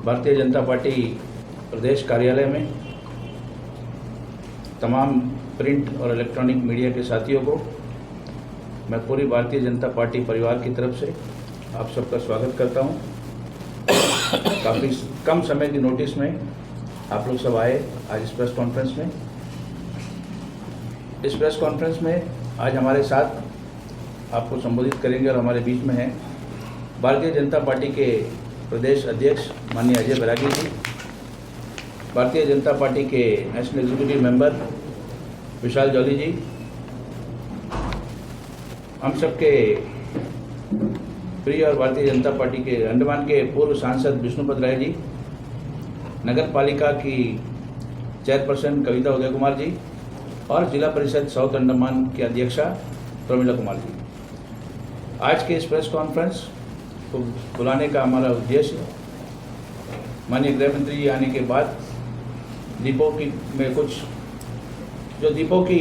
Bharatiya Janata party प्रदेश कार्यालय में तमाम प्रिंट और इलेक्ट्रॉनिक मीडिया के साथियों को मैं पूरी भारतीय जनता पार्टी परिवार की तरफ से आप सबका स्वागत करता हूं। काफ़ी कम समय की नोटिस में आप लोग सब आए आज इस प्रेस कॉन्फ्रेंस में। इस प्रेस कॉन्फ्रेंस में आज हमारे साथ आपको संबोधित करेंगे और हमारे बीच में हैं भारतीय जनता पार्टी के प्रदेश अध्यक्ष माननीय अजय बैरागी जी, भारतीय जनता पार्टी के नेशनल एग्जीक्यूटिव मेंबर विशाल जॉली जी, हम सबके प्रिय और भारतीय जनता पार्टी के अंडमान के पूर्व सांसद विष्णुपद राय जी, नगर पालिका की चेयरपर्सन कविता उदय कुमार जी और जिला परिषद साउथ अंडमान की अध्यक्षा प्रमिला कुमार जी। आज के इस प्रेस कॉन्फ्रेंस को बुलाने का हमारा उद्देश्य माननीय गृह मंत्री जी आने के बाद दीपों की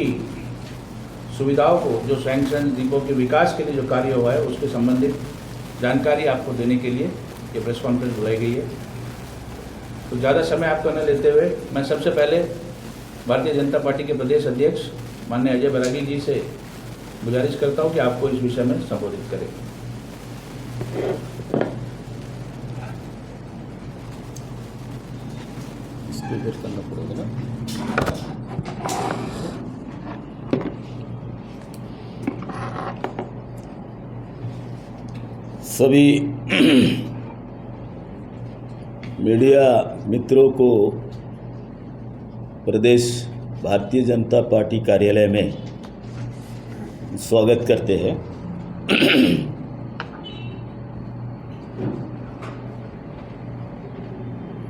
सुविधाओं को, जो सैंक्शन दीपों के विकास के लिए जो कार्य हुआ है उसके संबंधित जानकारी आपको देने के लिए ये प्रेस कॉन्फ्रेंस बुलाई गई है। तो ज़्यादा समय आपको न लेते हुए मैं सबसे पहले भारतीय जनता पार्टी के प्रदेश अध्यक्ष माननीय अजय बैरागी जी से गुजारिश करता हूं कि आपको इस विषय में संबोधित करें। इसको इधर करना पड़ेगा ना। सभी मीडिया मित्रों को प्रदेश भारतीय जनता पार्टी कार्यालय में स्वागत करते हैं।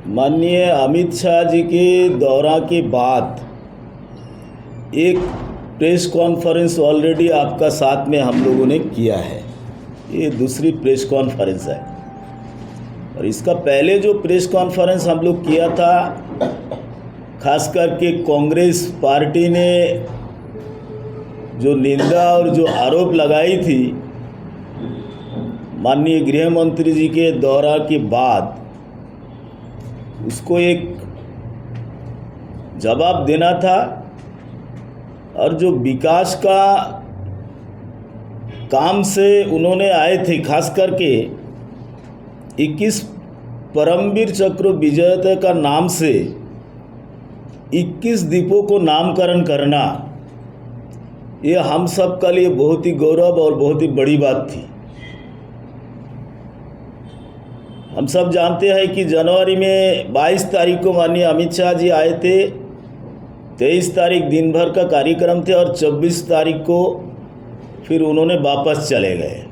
माननीय अमित शाह जी के दौरा के बाद एक प्रेस कॉन्फ्रेंस ऑलरेडी आपका साथ में हम लोगों ने किया है। ये दूसरी प्रेस कॉन्फ्रेंस है और इसका पहले जो प्रेस कॉन्फ्रेंस हम लोग किया था, खास करके कांग्रेस पार्टी ने जो निंदा और जो आरोप लगाई थी माननीय गृह मंत्री जी के दौरा के बाद, उसको एक जवाब देना था और जो विकास का काम से उन्होंने आए थे, खास करके 21 परमवीर चक्र विजयता का नाम से 21 द्वीपों को नामकरण करना, ये हम सब के लिए बहुत ही गौरव और बहुत ही बड़ी बात थी। हम सब जानते हैं कि जनवरी में 22 तारीख को माननीय अमित शाह जी आए थे, 23 तारीख दिन भर का कार्यक्रम थे और 24 तारीख को फिर उन्होंने वापस चले गए।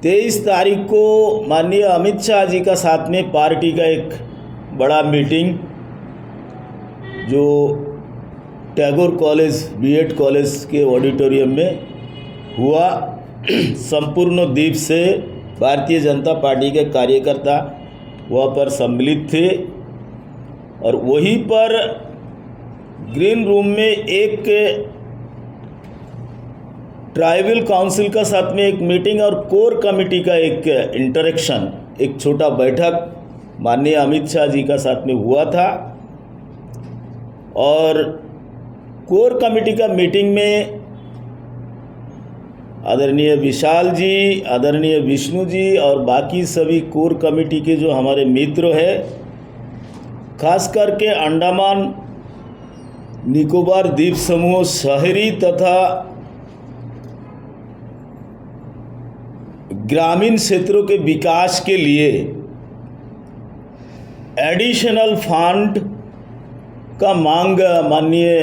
23 तारीख को माननीय अमित शाह जी का साथ में पार्टी का एक बड़ा मीटिंग जो टैगोर कॉलेज बीएड कॉलेज के ऑडिटोरियम में हुआ। संपूर्ण द्वीप से भारतीय जनता पार्टी के कार्यकर्ता वहाँ पर सम्मिलित थे और वहीं पर ग्रीन रूम में एक ट्राइबल काउंसिल का साथ में एक मीटिंग और कोर कमेटी का एक इंटरेक्शन, एक छोटा बैठक माननीय अमित शाह जी का साथ में हुआ था। और कोर कमेटी का मीटिंग में आदरणीय विशाल जी, आदरणीय विष्णु जी और बाकी सभी कोर कमेटी के जो हमारे मित्र हैं, खास करके अंडमान निकोबार द्वीप समूह शहरी तथा ग्रामीण क्षेत्रों के विकास के लिए एडिशनल फंड का मांग माननीय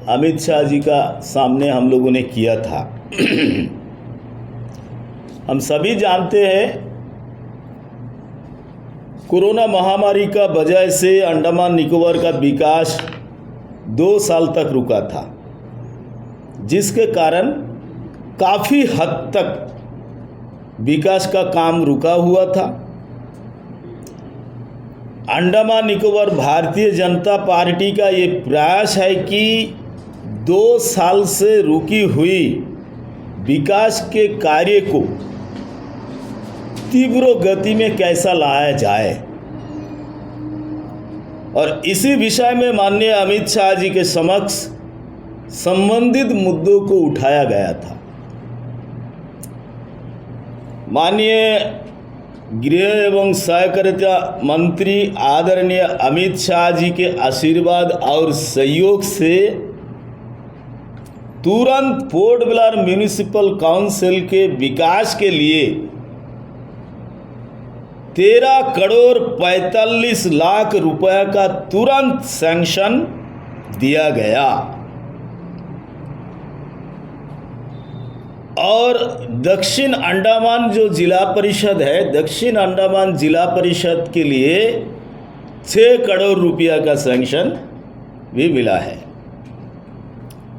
अमित शाह जी का सामने हम लोगों ने किया था। हम सभी जानते हैं कोरोना महामारी का वजह से अंडमान निकोबार का विकास 2 साल तक रुका था, जिसके कारण काफ़ी हद तक विकास का काम रुका हुआ था। अंडमान निकोबार भारतीय जनता पार्टी का ये प्रयास है कि 2 साल से रुकी हुई विकास के कार्य को तीव्र गति में कैसा लाया जाए। और इसी विषय में माननीय अमित शाह जी के समक्ष संबंधित मुद्दों को उठाया गया था। माननीय गृह एवं सहकारिता मंत्री आदरणीय अमित शाह जी के आशीर्वाद और सहयोग से तुरंत पोर्ट ब्लेयर म्यूनिसिपल काउंसिल के विकास के लिए 13 करोड़ 45 लाख रुपए का तुरंत सैंक्शन दिया गया और दक्षिण अंडमान जो जिला परिषद है, दक्षिण अंडमान जिला परिषद के लिए 6 करोड़ रुपया का सैंक्शन भी मिला है।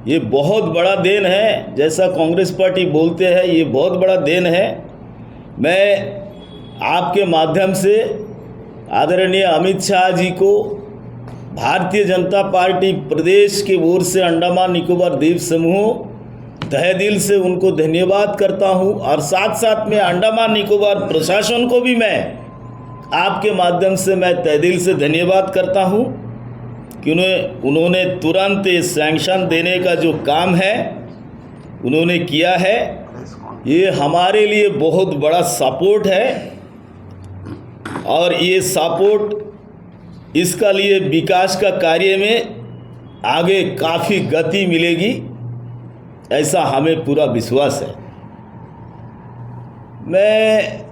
ये बहुत बड़ा देन है, जैसा कांग्रेस पार्टी बोलते हैं, ये बहुत बड़ा देन है। मैं आपके माध्यम से आदरणीय अमित शाह जी को भारतीय जनता पार्टी प्रदेश के ओर से अंडमान निकोबार द्वीप समूह तहे दिल से उनको धन्यवाद करता हूं और साथ साथ में अंडमान निकोबार प्रशासन को भी मैं आपके माध्यम से मैं तहे दिल से धन्यवाद करता हूं कि उन्होंने तुरंत सैंक्शन देने का जो काम है उन्होंने किया है। ये हमारे लिए बहुत बड़ा सपोर्ट है और ये सपोर्ट इसका लिए विकास का कार्य में आगे काफ़ी गति मिलेगी, ऐसा हमें पूरा विश्वास है। मैं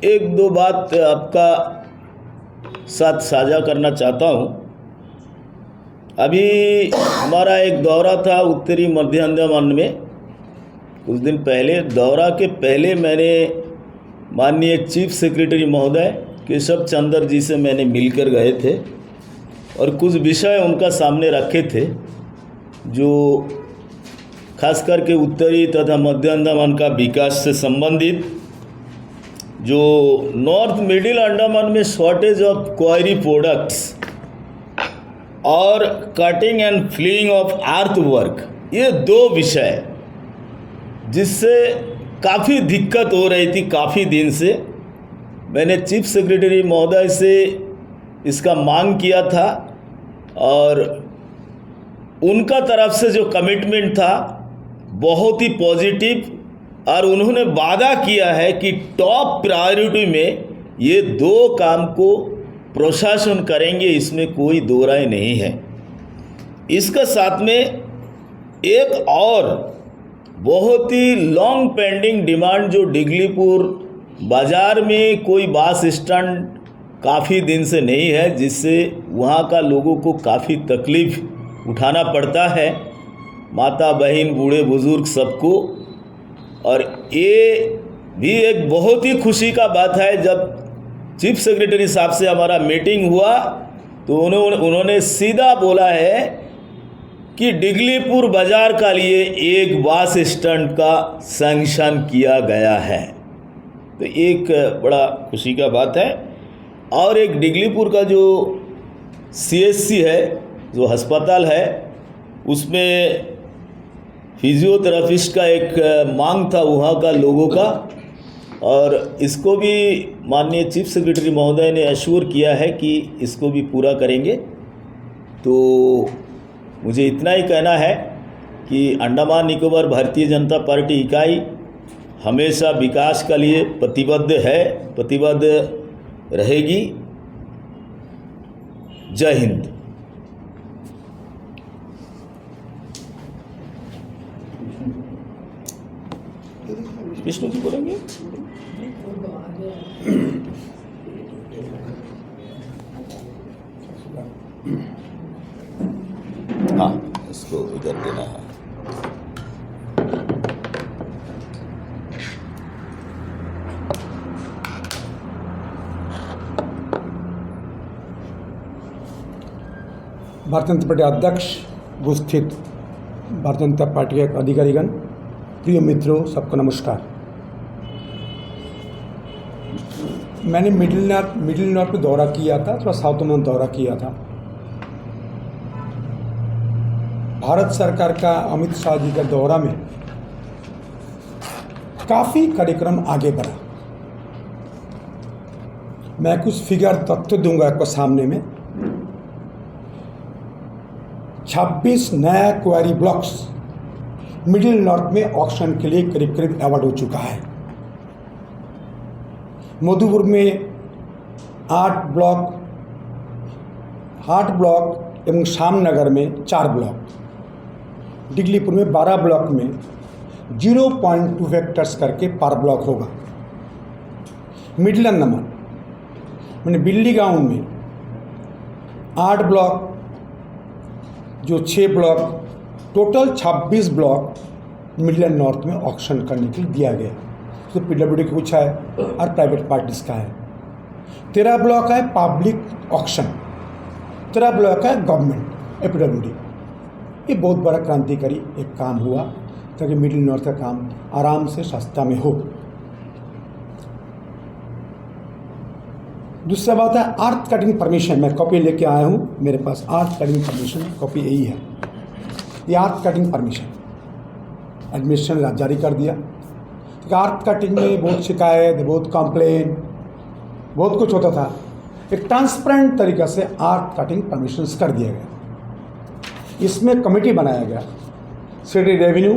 एक दो बात आपका साथ साझा करना चाहता हूँ। अभी हमारा एक दौरा था उत्तरी मध्य अंडमान में कुछ दिन पहले। दौरा के पहले मैंने माननीय चीफ सेक्रेटरी महोदय केशव चंद्र जी से मैंने मिलकर गए थे और कुछ विषय उनका सामने रखे थे जो खास करके उत्तरी तथा मध्य अंडमान का विकास से संबंधित, जो नॉर्थ मिडिल अंडमान में शॉर्टेज ऑफ क्वारी प्रोडक्ट्स और cutting and fleeing of earth work, ये दो विषय जिससे काफ़ी दिक्कत हो रही थी काफ़ी दिन से। मैंने चीफ सेक्रेटरी महोदय से इसका मांग किया था और उनका तरफ से जो कमिटमेंट था बहुत ही पॉजिटिव और उन्होंने वादा किया है कि टॉप प्रायोरिटी में ये दो काम को प्रशासन करेंगे, इसमें कोई दो राय नहीं है। इसके साथ में एक और बहुत ही लॉन्ग पेंडिंग डिमांड जो डिगलीपुर बाज़ार में कोई बस स्टैंड काफ़ी दिन से नहीं है, जिससे वहाँ का लोगों को काफ़ी तकलीफ़ उठाना पड़ता है, माता बहन बूढ़े बुज़ुर्ग सबको। और ये भी एक बहुत ही खुशी का बात है, जब चीफ सेक्रेटरी साहब से हमारा मीटिंग हुआ तो उन्होंने सीधा बोला है कि डिगलीपुर बाज़ार का लिए एक बस स्टैंड का सैंक्शन किया गया है। तो एक बड़ा खुशी का बात है। और एक डिगलीपुर का जो CHC है, जो अस्पताल है, उसमें फिजियोथेरेपिस्ट का एक मांग था वहाँ का लोगों का, और इसको भी माननीय चीफ सेक्रेटरी महोदय ने एश्योर किया है कि इसको भी पूरा करेंगे। तो मुझे इतना ही कहना है कि अंडमान निकोबार भारतीय जनता पार्टी इकाई हमेशा विकास के लिए प्रतिबद्ध है, प्रतिबद्ध रहेगी। जय हिंद। विष्णु जी बोलेंगे। हाँ, इसको इधर देना है। भारतीय जनता पार्टी अध्यक्ष उपस्थित भारतीय जनता पार्टी के अधिकारीगण, प्रिय मित्रों, सबको नमस्कार। मैंने मिडिल नॉर्थ में दौरा किया था, थोड़ा साउथ में दौरा किया था। भारत सरकार का अमित शाह जी का दौरा में काफ़ी कार्यक्रम आगे बढ़ा। मैं कुछ फिगर तथ्य दूंगा आपको सामने में। 26 नया क्वारी ब्लॉक्स मिडिल नॉर्थ में ऑक्शन के लिए करीब करीब अवार्ड हो चुका है। मधुपुर में 8 ब्लॉक एवं श्यामनगर में 4 ब्लॉक, डिगलीपुर में 12 ब्लॉक में 0.2 हेक्टर्स करके पर ब्लॉक होगा। मिडिल अंडमान मैंने बिल्ली गांव में 8 ब्लॉक, जो 6 block, total 26 block middle and north में ऑक्शन करने के लिए दिया गया। तो PWD का कुछ है और प्राइवेट पार्टीज का है। 13 ब्लॉक है पब्लिक ऑक्शन, 13 ब्लॉक है गवर्नमेंट PWD। ये बहुत बड़ा क्रांतिकारी एक काम हुआ ताकि मिडिल नॉर्थ का काम आराम से सस्ता में हो। दूसरा बात है अर्थ कटिंग परमिशन। मैं कॉपी लेके आया हूँ, मेरे पास अर्थ कटिंग परमिशन कॉपी यही है। ये अर्थ कटिंग परमिशन एडमिनिस्ट्रेशन ने जारी कर दिया। तो अर्थ कटिंग में बहुत शिकायत, बहुत कंप्लेन, बहुत कुछ होता था। एक ट्रांसपेरेंट तरीक़े से अर्थ कटिंग परमिशन कर दिया गया। इसमें कमेटी बनाया गया, city revenue,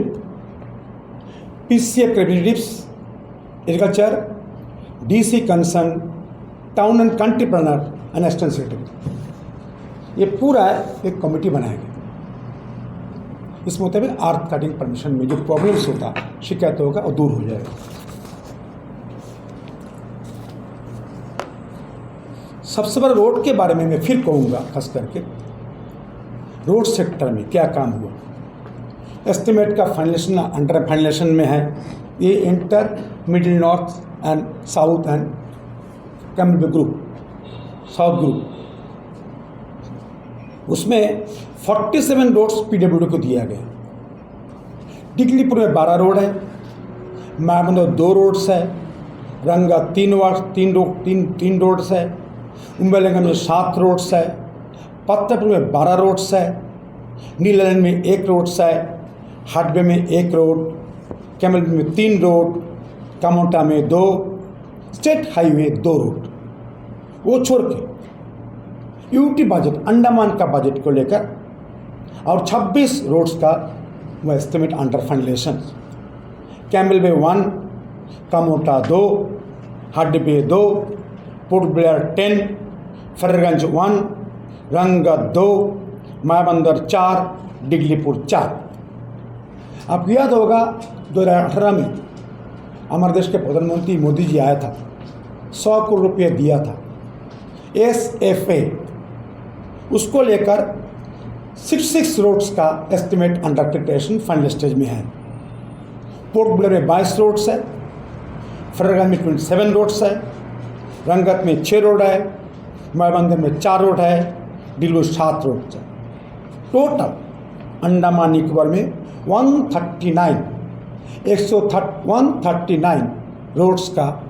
PCF representatives, agriculture, DC concern, town and country planner and assistant secretary. ये पूरा एक कमेटी बनाया गया। इस मुताबिक अर्थ कटिंग परमिशन में जो प्रॉब्लम्स होता, शिकायत होगा और दूर हो जाएगा। सबसे बड़ा रोड के बारे में मैं फिर कहूँगा, खास करके रोड सेक्टर में क्या काम हुआ। एस्टिमेट का फाइनलेशन अंडर फाइनलेशन में है। ये inter middle north and south and Campbell group, south group, उसमें 47 रोड्स PWD को दिया गया। डिगलीपुर में 12 रोड है, मायाबंदर 2 रोड्स है, रंगा 3 रोड्स है, उम्बेलंगा में 7 रोड्स है, पत्थरपुर में 12 रोड्स है, नीलैंड में 1 रोड्स है, हाटबे में 1 रोड, कैमल में 3 रोड, कामोटा में 2, स्टेट हाईवे 2 रोड। वो छोड़ के यूटी बजट, अंडमान का बजट को लेकर और 26 रोड्स का वो एस्टिमेट अंडर फाइनलेशन। कैमल में 1, कामोटा 2, हाटबे 2, पोर्ट ब्लेयर 10, फर्रगंज 1, रंगा 2, मायाबंदर 4, डिगलीपुर 4। आपको याद होगा 2018 में हमारे देश के प्रधानमंत्री मोदी जी आया था, 100 करोड़ रुपये दिया था SFA। उसको लेकर 66 रोड्स का estimate under preparation final stage में है। पोर्ट ब्लेयर में 22 रोड्स है, फर्रगंज में 27 रोड्स है, रंगत में 6 रोड है, मायाबंदर में 4 रोड है, डिगलीपुर 7 रोड है। टोटल अंडमान निकोबार में 139 रोड्स का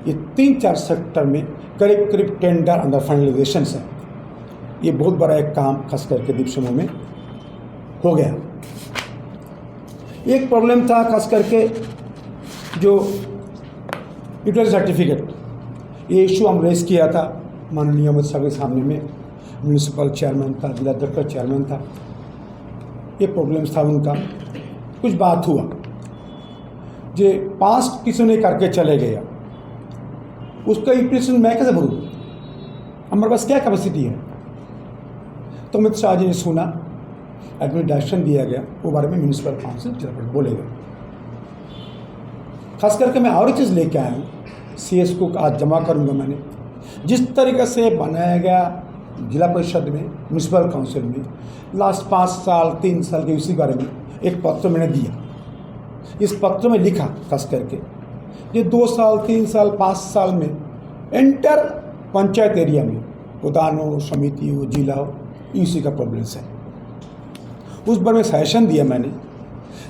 ये 3-4 सेक्टर में करीब करीब टेंडर अंडर फाइनलाइजेशन है। ये बहुत बड़ा एक काम खास करके द्वीप समूह में हो गया। एक प्रॉब्लम था खास करके जो यूटिलिटी सर्टिफिकेट, ये इशू हम रेस किया था माननीय अमित शाह के सामने में। म्यूनिसिपल चेयरमैन था, जिला दफ्तर चेयरमैन था, ये प्रॉब्लम्स था उनका। कुछ बात हुआ जे पास किसी ने करके चले गया, उसका एप्लीकेशन मैं कैसे भरूँ, हमारे पास क्या कैपेसिटी है। तो अमित शाह जी ने सुना, एडमिट डायरेक्शन दिया गया, वो बारे में म्यूनिसिपल काउंसिल बोलेगा। खास करके मैं और एक चीज़ लेके आया हूँ, CS को आज जमा करूँगा मैंने। जिस तरीके से बनाया गया जिला परिषद में, म्यूनिसिपल काउंसिल में लास्ट 5 साल 3 साल के इसी बारे में एक पत्र मैंने दिया। इस पत्र में लिखा खास करके ये 2 साल 3 साल 5 साल में एंटर पंचायत एरिया में प्रधान हो, समिति हो, जिला हो, इसी का प्रॉब्लम्स है। उस बार में सजेशन दिया मैंने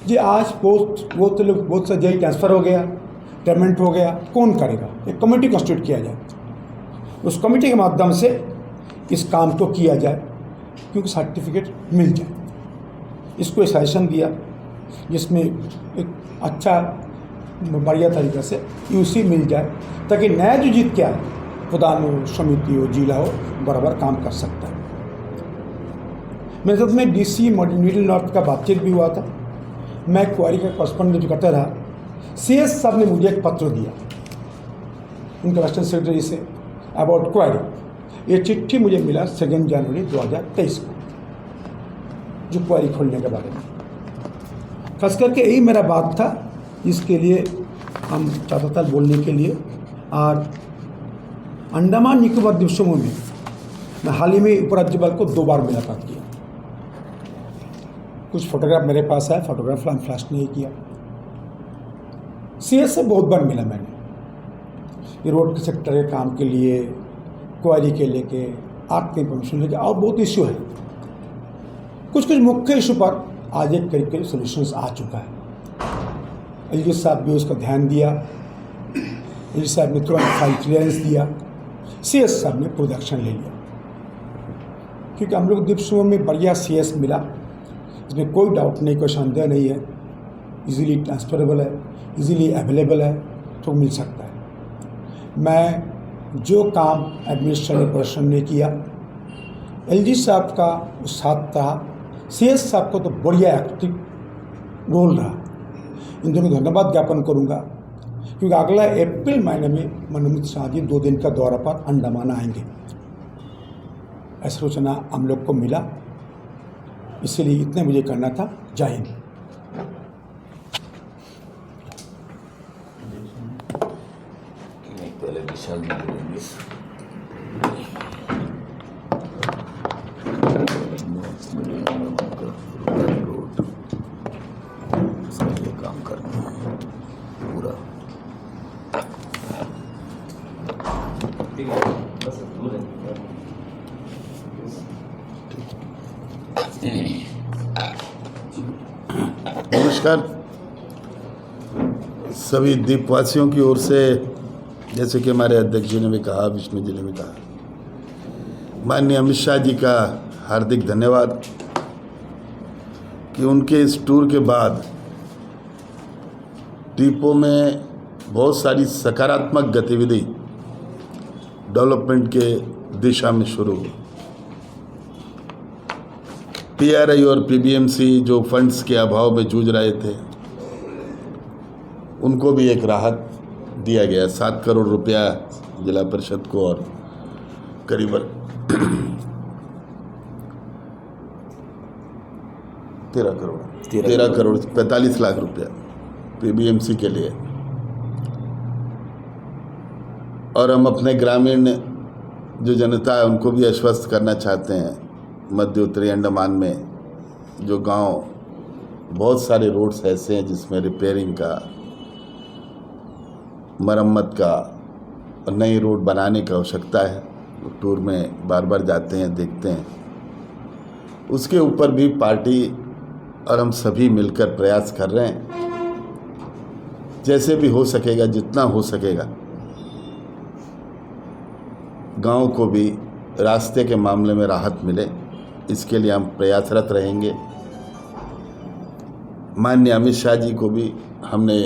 जी आज बहुत सा जेई ट्रांसफ़र हो गया, पेमेंट हो गया, कौन करेगा, एक कमेटी कॉन्स्टिट्यूट किया जाए। उस कमेटी के माध्यम से इस काम को किया जाए क्योंकि सर्टिफिकेट मिल जाए। इसको सजेशन दिया जिसमें एक अच्छा बढ़िया तरीके से यूसी मिल जाए ताकि नया जो जीत के आए प्रधान हो, समिति हो, जिला हो, बराबर काम कर सकता है। मेरे साथ में DC मिडिल नॉर्थ का बातचीत भी हुआ था। मैं क्वारी का कॉरेस्पॉन्डेंट करता रहा। CS साहब ने मुझे एक पत्र दिया उनके असिस्टेंट सेक्रेटरी से अबाउट क्वारी। ये चिट्ठी मुझे मिला 2 जनवरी 2023 को, जो क्वारी खोलने के बारे में। खास करके यही मेरा बात था, इसके लिए हम चाहता था बोलने के लिए। और अंडमान निकोबार द्वीप समूह में मैं हाल ही में उपराज्यपाल को 2 बार मुलाकात किया। कुछ फोटोग्राफ मेरे पास है, फोटोग्राफ हम फ्लैश नहीं किया। CS से बहुत बार मिला मैंने, ये रोड के सेक्टर के काम के लिए, क्वारी के लेके, आर्ट के परमिशन लेके, और बहुत इश्यू है। कुछ मुख्य इशू पर आज एक करीब सोल्यूशंस आ चुका है। LG साहब भी उसका ध्यान दिया, LG साहब ने तुरंत फाइल क्लियरेंस दिया, CS साहब ने प्रोडक्शन ले लिया। क्योंकि हम लोग द्वीप समूह में बढ़िया CS मिला, इसमें कोई डाउट नहीं, कोई संदेह नहीं है, इजीली ट्रांसफरेबल है, इजीली अवेलेबल है, तो मिल सकता है। मैं जो काम एडमिनिस्ट्रेटिव पर्सन ने किया, LG साहब का साथ रहा, CS साहब को तो बढ़िया एक्टिव रोल रहा। इन दोनों को धन्यवाद ज्ञापन करूंगा, क्योंकि अगला अप्रैल महीने में मनोमित शाह जी 2 दिन का दौरा पर अंडमान आएंगे। ऐसा सूचना हम लोग को मिला, इसलिए इतना मुझे करना था। जय हिंद। पहले विशाल जी बोलेंगे। काम करना है पूरा। नमस्कार सभी द्वीपवासियों की ओर से, जैसे कि हमारे अध्यक्ष जी ने भी कहा, विष्णु जी ने भी कहा, माननीय अमित शाह जी का हार्दिक धन्यवाद कि उनके इस टूर के बाद द्वीपों में बहुत सारी सकारात्मक गतिविधि डेवलपमेंट के दिशा में शुरू हुई। PRI और PBMC जो फंड्स के अभाव में जूझ रहे थे, उनको भी एक राहत दिया गया। 7 करोड़ रुपया जिला परिषद को और करीबन 13 करोड़ 45 लाख रुपया PBMC के लिए। और हम अपने ग्रामीण जो जनता है उनको भी आश्वस्त करना चाहते हैं, मध्य उत्तरी अंडमान में जो गांव, बहुत सारे रोड्स ऐसे हैं जिसमें रिपेयरिंग का, मरम्मत का और नई रोड बनाने की आवश्यकता है। टूर में बार बार जाते हैं, देखते हैं। उसके ऊपर भी पार्टी और हम सभी मिलकर प्रयास कर रहे हैं, जैसे भी हो सकेगा, जितना हो सकेगा, गांव को भी रास्ते के मामले में राहत मिले, इसके लिए हम प्रयासरत रहेंगे। माननीय अमित शाह जी को भी हमने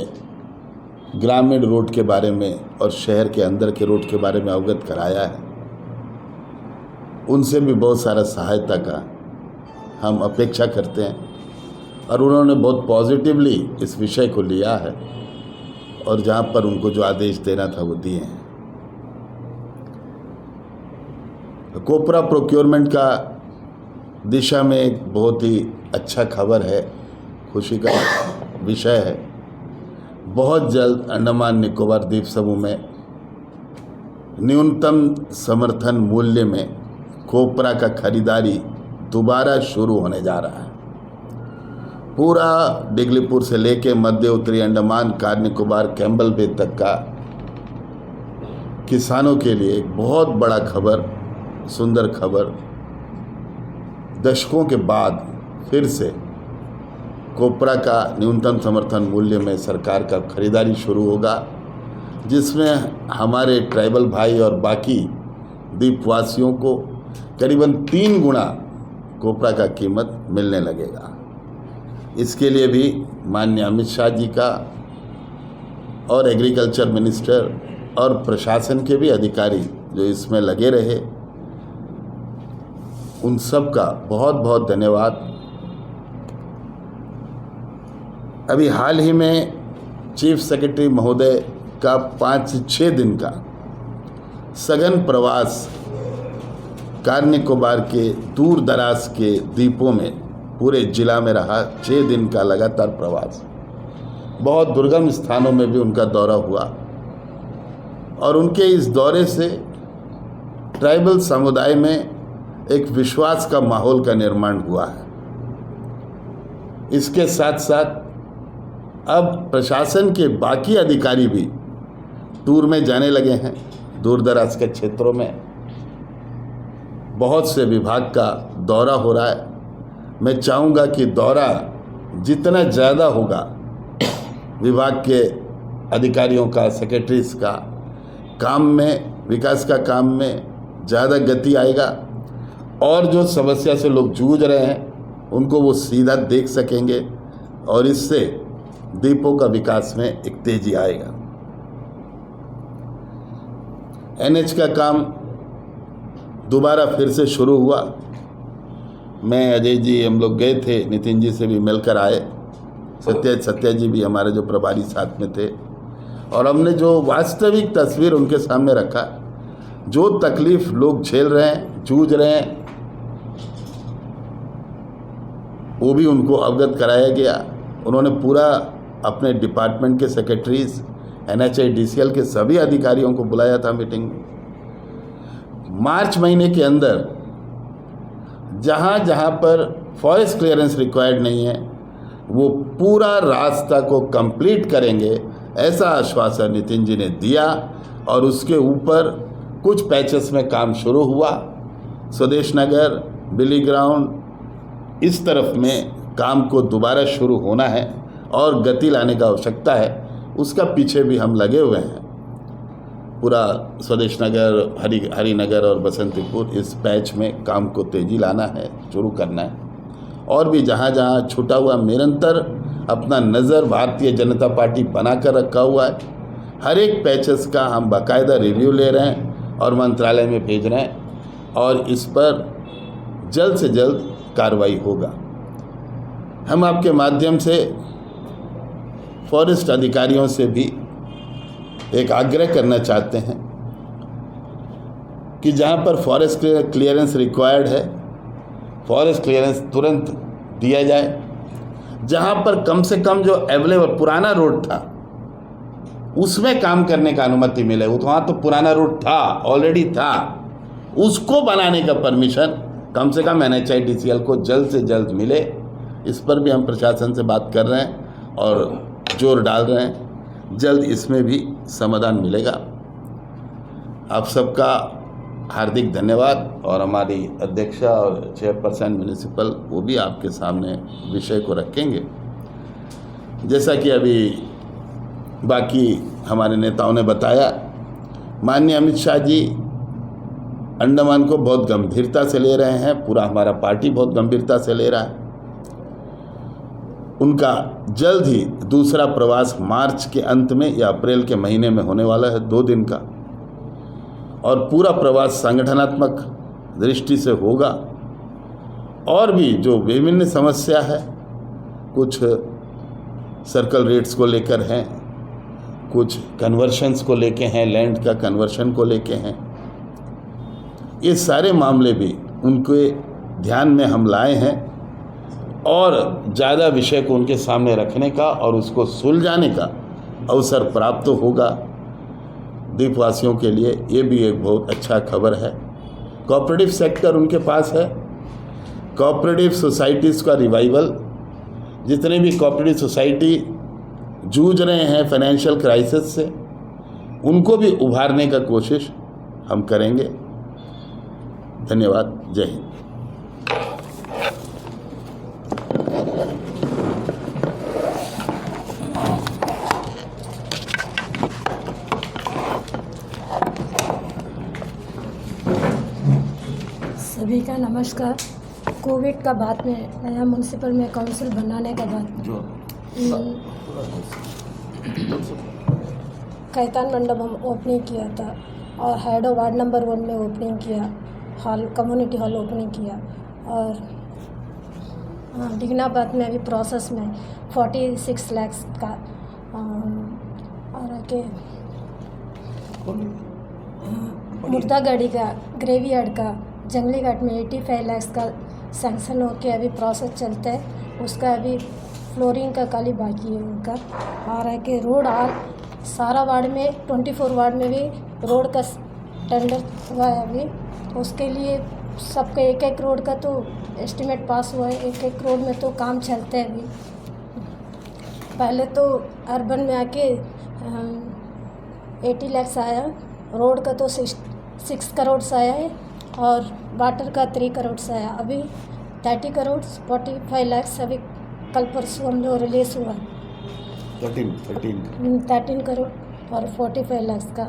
ग्रामीण रोड के बारे में और शहर के अंदर के रोड के बारे में अवगत कराया है। उनसे भी बहुत सारा सहायता का हम अपेक्षा करते हैं और उन्होंने बहुत पॉजिटिवली इस विषय को लिया है और जहाँ पर उनको जो आदेश देना था वो दिए हैं। कोपरा प्रोक्योरमेंट का दिशा में एक बहुत ही अच्छा खबर है, खुशी का विषय है। बहुत जल्द अंडमान निकोबार द्वीप समूह में न्यूनतम समर्थन मूल्य में कोपरा का खरीदारी दोबारा शुरू होने जा रहा है। पूरा डिगलीपुर से लेके मध्य उत्तरी अंडमान, कार निकोबार, कैम्बल बे तक का किसानों के लिए एक बहुत बड़ा खबर, सुंदर खबर। दशकों के बाद फिर से कोपरा का न्यूनतम समर्थन मूल्य में सरकार का खरीदारी शुरू होगा, जिसमें हमारे ट्राइबल भाई और बाकी द्वीपवासियों को करीबन 3 गुना कोपरा का कीमत मिलने लगेगा। इसके लिए भी माननीय अमित शाह जी का और एग्रीकल्चर मिनिस्टर और प्रशासन के भी अधिकारी जो इसमें लगे रहे, उन सब का बहुत बहुत धन्यवाद। अभी हाल ही में चीफ सेक्रेटरी महोदय का 5 से 6 दिन का सघन प्रवास कार निकोबार के दूर दराज के द्वीपों में पूरे जिला में रहा। 6 दिन का लगातार प्रवास, बहुत दुर्गम स्थानों में भी उनका दौरा हुआ और उनके इस दौरे से ट्राइबल समुदाय में एक विश्वास का माहौल का निर्माण हुआ है। इसके साथ साथ अब प्रशासन के बाकी अधिकारी भी टूर में जाने लगे हैं दूर दराज के क्षेत्रों में। बहुत से विभाग का दौरा हो रहा है। मैं चाहूँगा कि दौरा जितना ज़्यादा होगा, विभाग के अधिकारियों का, सेक्रेटरीज का काम में, विकास का काम में ज़्यादा गति आएगा और जो समस्या से लोग जूझ रहे हैं उनको वो सीधा देख सकेंगे और इससे द्वीपों का विकास में एक तेजी आएगा। NH का काम दोबारा फिर से शुरू हुआ। मैं, अजय जी, हम लोग गए थे, नितिन जी से भी मिलकर आए, सत्या जी भी हमारे जो प्रभारी साथ में थे, और हमने जो वास्तविक तस्वीर उनके सामने रखा, जो तकलीफ लोग झेल रहे हैं, जूझ रहे हैं, वो भी उनको अवगत कराया गया। उन्होंने पूरा अपने डिपार्टमेंट के सेक्रेटरीज, NHI DCL के सभी अधिकारियों को बुलाया था मीटिंग में। मार्च महीने के अंदर जहाँ जहाँ पर फॉरेस्ट क्लियरेंस रिक्वायर्ड नहीं है वो पूरा रास्ता को कंप्लीट करेंगे, ऐसा आश्वासन नितिन जी ने दिया और उसके ऊपर कुछ पैचेस में काम शुरू हुआ। स्वदेश नगर, बिली ग्राउंड, इस तरफ में काम को दोबारा शुरू होना है और गति लाने का आवश्यकता है। उसका पीछे भी हम लगे हुए हैं। पूरा स्वदेश नगर, हरिनगर और बसंतीपुर, इस पैच में काम को तेजी लाना है, शुरू करना है। और भी जहाँ जहाँ छूटा हुआ, निरंतर अपना नज़र भारतीय जनता पार्टी बना कर रखा हुआ है। हर एक पैचेस का हम बाकायदा रिव्यू ले रहे हैं और मंत्रालय में भेज रहे हैं और इस पर जल्द से जल्द कार्रवाई होगा। हम आपके माध्यम से फॉरेस्ट अधिकारियों से भी एक आग्रह करना चाहते हैं कि जहाँ पर फॉरेस्ट क्लियरेंस रिक्वायर्ड है, फॉरेस्ट क्लियरेंस तुरंत दिया जाए। जहाँ पर कम से कम जो अवेलेबल पुराना रोड था उसमें काम करने का अनुमति मिले, वहाँ तो पुराना रोड था, ऑलरेडी था, उसको बनाने का परमिशन कम से कम NHI DCL को जल्द से जल्द मिले। इस पर भी हम प्रशासन से बात कर रहे हैं और जोर डाल रहे हैं। जल्द इसमें भी समाधान मिलेगा। आप सबका हार्दिक धन्यवाद और हमारी अध्यक्षा और चेयरपर्सन म्यूनिसिपल, वो भी आपके सामने विषय को रखेंगे। जैसा कि अभी बाकी हमारे नेताओं ने बताया, माननीय अमित शाह जी अंडमान को बहुत गंभीरता से ले रहे हैं, पूरा हमारा पार्टी बहुत गंभीरता से ले रहा है। उनका जल्द ही दूसरा प्रवास मार्च के अंत में या अप्रैल के महीने में होने वाला है, 2 दिन का, और पूरा प्रवास संगठनात्मक दृष्टि से होगा। और भी जो विभिन्न समस्या है, कुछ सर्कल रेट्स को लेकर हैं, कुछ कन्वर्शंस को लेके हैं, लैंड का कन्वर्शन को लेके हैं, ये सारे मामले भी उनके ध्यान में हम लाए हैं और ज़्यादा विषय को उनके सामने रखने का और उसको सुलझाने का अवसर प्राप्त होगा। द्वीपवासियों के लिए ये भी एक बहुत अच्छा खबर है। कोऑपरेटिव सेक्टर उनके पास है, कोऑपरेटिव सोसाइटीज़ का रिवाइवल, जितने भी कोऑपरेटिव सोसाइटी जूझ रहे हैं फाइनेंशियल क्राइसिस से, उनको भी उभारने का कोशिश हम करेंगे। धन्यवाद। जय हिंद। सभी का नमस्कार। कोविड का बाद में नया म्यूनसिपल में काउंसिल बनाने का बाद कैतान मंडप हम ओपनिंग किया था और हैडो वार्ड नंबर 1 में ओपनिंग किया, हॉल कम्युनिटी हॉल ओपनिंग किया। और डिगनाबाद में अभी प्रोसेस में 46 लाख का और के मुर्दागढ़ी का ग्रेवी यार्ड का जंगली घाट में 85 लाख का सैंक्शन होके अभी प्रोसेस चलता है। उसका अभी फ्लोरिंग का खाली बाकी है उनका। और है कि रोड हाल सारा वार्ड में 24 वार्ड में भी रोड का टेंडर हुआ है अभी। उसके लिए सबका एक रोड का तो एस्टीमेट पास हुआ है, एक रोड में तो काम चलता है अभी। पहले तो अर्बन में आके 80 लाख आया, रोड का तो 6 करोड़ से आया है और वाटर का 3 करोड़ से आया। अभी 30 करोड़ 45 लाख अभी कल परसों हम लोग रिलीज हुआ 13 करोड़ और 45 लाख का।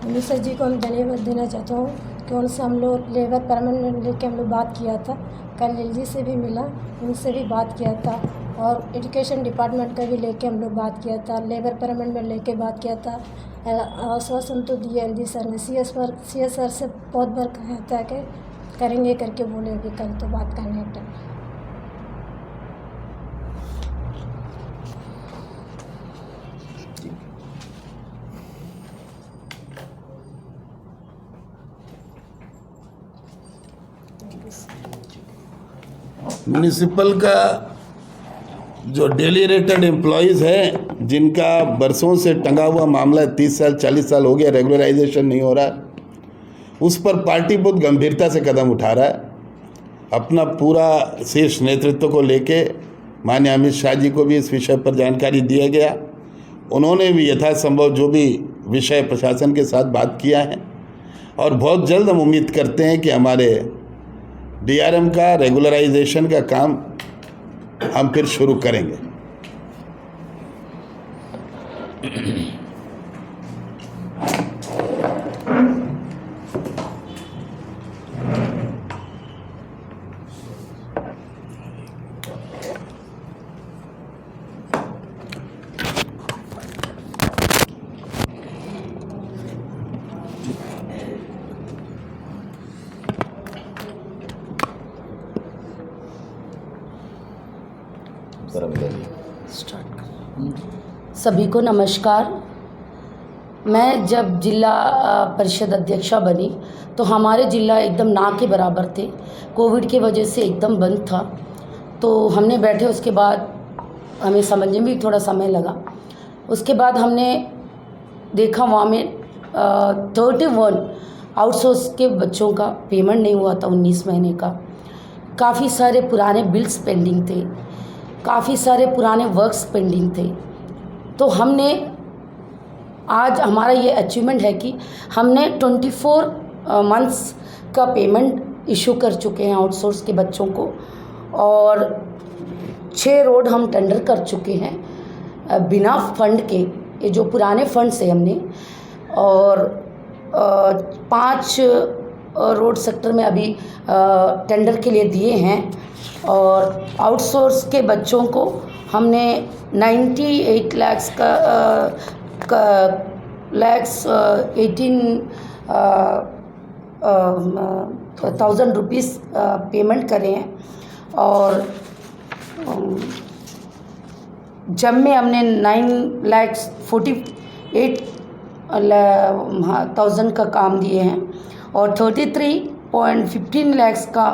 अमित शाह जी को हम धन्यवाद देना चाहता हूँ कि उनसे हम लोग लेबर परमानेंट लेके हम लोग बात किया था। कल एलजी से भी मिला, उनसे भी बात किया था और एजुकेशन डिपार्टमेंट का भी लेके हम लोग बात किया था, लेबर परमानेंट लेके बात किया था। आश्वासन तो दिया एलजी सर ने, सीएस सर से बहुत बार कहा था कि करेंगे करके बोले, अभी कल तो बात करने टाइम। म्यूनिसिपल का जो डेली रेटेड एम्प्लॉयज़ हैं, जिनका बरसों से टंगा हुआ मामला है, 30 साल 40 साल हो गया, रेगुलराइजेशन नहीं हो रहा, उस पर पार्टी बहुत गंभीरता से कदम उठा रहा है। अपना पूरा शीर्ष नेतृत्व को लेके माननीय अमित शाह जी को भी इस विषय पर जानकारी दिया गया। उन्होंने भी यथासंभव जो भी विषय प्रशासन के साथ बात किया है और बहुत जल्द हम उम्मीद करते हैं कि हमारे डीआरएम का रेगुलराइजेशन का काम हम फिर शुरू करेंगे। सभी को नमस्कार। मैं जब जिला परिषद अध्यक्षा बनी तो हमारे जिला एकदम ना के बराबर थे, कोविड की वजह से एकदम बंद था। तो हमने बैठे, उसके बाद हमें समझने में भी थोड़ा समय लगा। उसके बाद हमने देखा वहाँ में 31 आउटसोर्स के बच्चों का पेमेंट नहीं हुआ था 19 महीने का। काफ़ी सारे पुराने बिल्स पेंडिंग थे, काफ़ी सारे पुराने वर्क्स पेंडिंग थे। तो हमने आज हमारा ये अचीवमेंट है कि हमने 24 मंथ्स का पेमेंट इशू कर चुके हैं आउटसोर्स के बच्चों को और 6 रोड हम टेंडर कर चुके हैं बिना फंड के, ये जो पुराने फंड से हमने, और 5 रोड सेक्टर में अभी टेंडर के लिए दिए हैं। और आउटसोर्स के बच्चों को हमने 98 लाख का 18,000 रुपीज़ पेमेंट करे हैं। और जब में हमने 9,48,000 का काम दिए हैं और 33.15 लाख का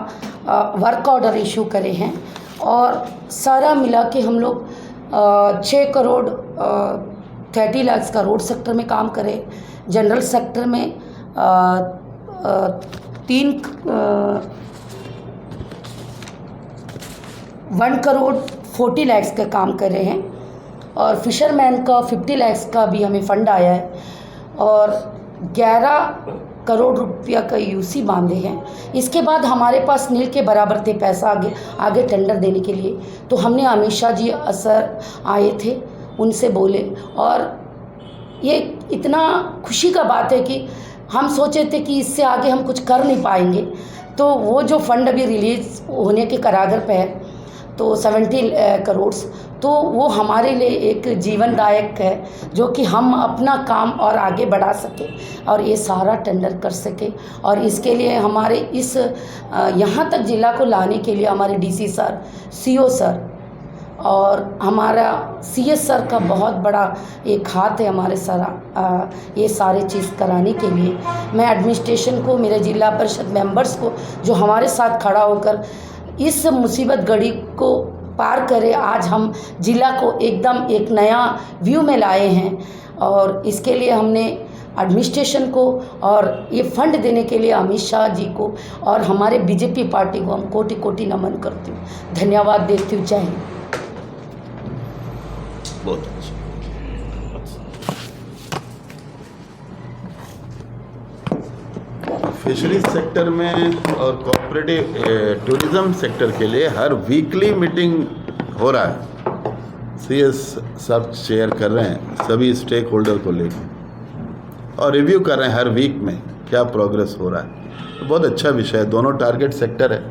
वर्क ऑर्डर इशू करे हैं। और सारा मिला के हम लोग 6 करोड़ 30 लाख का रोड सेक्टर में काम करें। जनरल सेक्टर में 1 करोड़ 40 लाख का काम कर रहे हैं। और फिशरमैन का 50 लाख का भी हमें फ़ंड आया है और 11 करोड़ रुपया का यूसी बांधे हैं। इसके बाद हमारे पास नील के बराबर थे पैसा आगे टेंडर देने के लिए। तो हमने अमित शाह जी सर आए थे, उनसे बोले और ये इतना खुशी का बात है कि हम सोचे थे कि इससे आगे हम कुछ कर नहीं पाएंगे। तो वो जो फंड अभी रिलीज़ होने के कगार पे है, तो 70 करोड़, तो वो हमारे लिए एक जीवनदायक है, जो कि हम अपना काम और आगे बढ़ा सकें और ये सारा टेंडर कर सके। और इसके लिए हमारे इस यहाँ तक जिला को लाने के लिए हमारे डीसी सर, सीओ सर और हमारा सीएस सर का बहुत बड़ा एक हाथ है हमारे सारा ये सारे चीज़ कराने के लिए। मैं एडमिनिस्ट्रेशन को, मेरे जिला परिषद मेंबर्स को, जो हमारे साथ खड़ा होकर इस मुसीबत घड़ी को पार करे, आज हम जिला को एकदम एक नया व्यू में लाए हैं। और इसके लिए हमने एडमिनिस्ट्रेशन को और ये फंड देने के लिए अमित शाह जी को और हमारे बीजेपी पार्टी को हम कोटि कोटि नमन करती हूँ, धन्यवाद देती हूँ। जय हिंद। बहुत अच्छा। फिशरीज सेक्टर में और कोऑपरेटिव टूरिज्म सेक्टर के लिए हर वीकली मीटिंग हो रहा है। सीएस सब शेयर कर रहे हैं सभी स्टेक होल्डर को लेकर और रिव्यू कर रहे हैं हर वीक में क्या प्रोग्रेस हो रहा है। तो बहुत अच्छा विषय है। दोनों टारगेट सेक्टर है,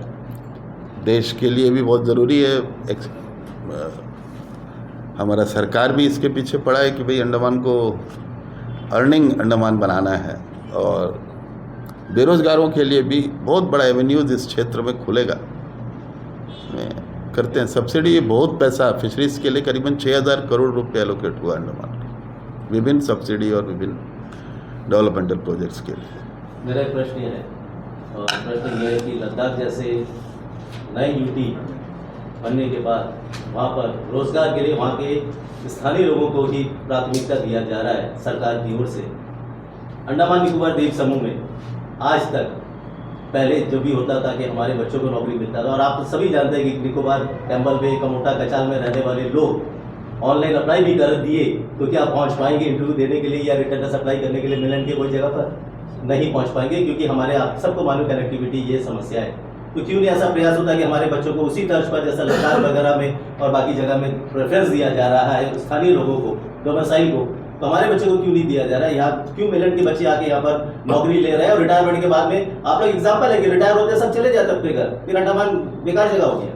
देश के लिए भी बहुत ज़रूरी है। हमारा सरकार भी इसके पीछे पड़ा है कि भाई अंडमान को अर्निंग अंडमान बनाना है और बेरोज़गारों के लिए भी बहुत बड़ा एवेन्यूज़ इस क्षेत्र में खुलेगा। करते हैं सब्सिडी, बहुत पैसा फिशरीज़ के लिए करीबन 6,000 करोड़ रुपए एलोकेट हुआ अंडमान के विभिन्न सब्सिडी और विभिन्न डेवलपमेंटल प्रोजेक्ट्स के लिए। मेरा एक प्रश्न ये है, और प्रश्न ये है कि लद्दाख जैसे नए यूटी बनने के बाद वहाँ पर रोजगार के लिए वहाँ के स्थानीय लोगों को ही प्राथमिकता दिया जा रहा है सरकार की ओर से। अंडमान निकोबार द्वीप समूह में आज तक पहले जो भी होता था कि हमारे बच्चों को नौकरी मिलता था, और आप तो सभी जानते हैं कि निकोबार, कैम्बल बे, कमोटा, कचाल में रहने वाले लोग ऑनलाइन अप्लाई भी कर दिए, तो क्या पहुँच पाएंगे इंटरव्यू देने के लिए या रिटर्न अप्लाई करने के लिए मिलन के कोई जगह पर नहीं पहुँच पाएंगे, क्योंकि हमारे आप सबको मालूम कनेक्टिविटी ये समस्या है। तो क्यों नहीं ऐसा प्रयास होता कि हमारे बच्चों को उसी तर्ज पर जैसा लद्दाख वगैरह में और बाकी जगह में प्रेफरेंस दिया जा रहा है स्थानीय लोगों को, डोमिसाइल को, तो हमारे बच्चों को क्यों नहीं दिया जा रहा है? यहाँ क्यों मिलन के बच्चे आके यहाँ पर नौकरी ले रहे हैं और रिटायरमेंट के बाद में आप लोग एग्जाम्पल है कि रिटायर होते सब चले जाते अपने घर, फिर अंडमान बेकार जगह हो गया।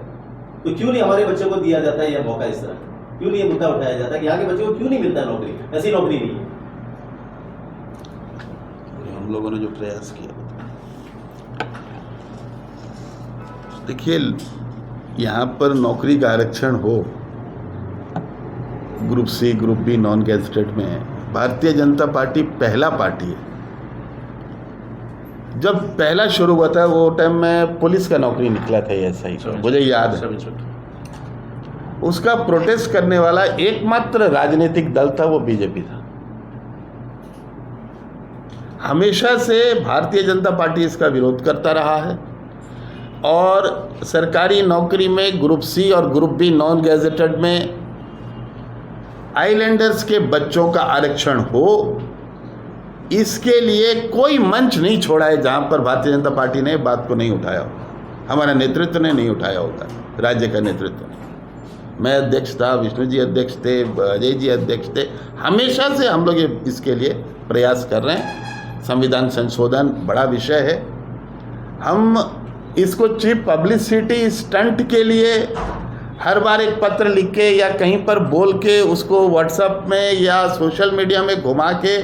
तो क्यों नहीं हमारे बच्चों को दिया जाता है यह मौका? इस तरह क्यों नहीं ये मुद्दा उठाया जाता है कि यहाँ के बच्चों को क्यों नहीं मिलता नौकरी? ऐसी नौकरी नहीं है। हम लोगों ने जो प्रयास किया, देखिए यहाँ पर नौकरी का आरक्षण हो group C, group B, non gazetted में, भारतीय जनता पार्टी पहला पार्टी है। जब पहला शुरू हुआ था वो टाइम में पुलिस का नौकरी निकला था ऐसा ही, मुझे याद है। उसका प्रोटेस्ट करने वाला एकमात्र राजनीतिक दल था वो बीजेपी था। हमेशा से भारतीय जनता पार्टी इसका विरोध करता रहा है और सरकारी नौकरी में ग्रुप सी और ग्रुप बी नॉन गैजेटेड में आइलैंडर्स के बच्चों का आरक्षण हो, इसके लिए कोई मंच नहीं छोड़ा है जहां पर भारतीय जनता पार्टी ने बात को नहीं उठाया होगा, हमारा नेतृत्व ने नहीं उठाया होगा, राज्य का नेतृत्व ने। मैं अध्यक्ष था, विष्णु जी अध्यक्ष थे, अजय जी अध्यक्ष थे। हमेशा से हम लोग इसके लिए प्रयास कर रहे हैं। संविधान संशोधन बड़ा विषय है, हम इसको चीप पब्लिसिटी स्टंट के लिए हर बार एक पत्र लिख के या कहीं पर बोल के उसको व्हाट्सएप में या सोशल मीडिया में घुमा के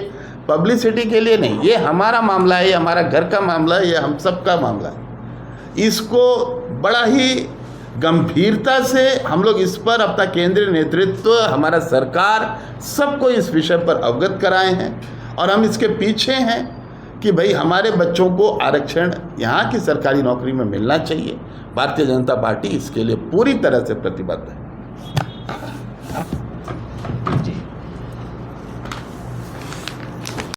पब्लिसिटी के लिए नहीं, ये हमारा मामला है, ये हमारा घर का मामला है, ये हम सब का मामला है। इसको बड़ा ही गंभीरता से हम लोग इस पर अपना केंद्रीय नेतृत्व, हमारा सरकार, सबको इस विषय पर अवगत कराए हैं और हम इसके पीछे हैं कि भाई हमारे बच्चों को आरक्षण यहाँ की सरकारी नौकरी में मिलना चाहिए। भारतीय जनता पार्टी इसके लिए पूरी तरह से प्रतिबद्ध है।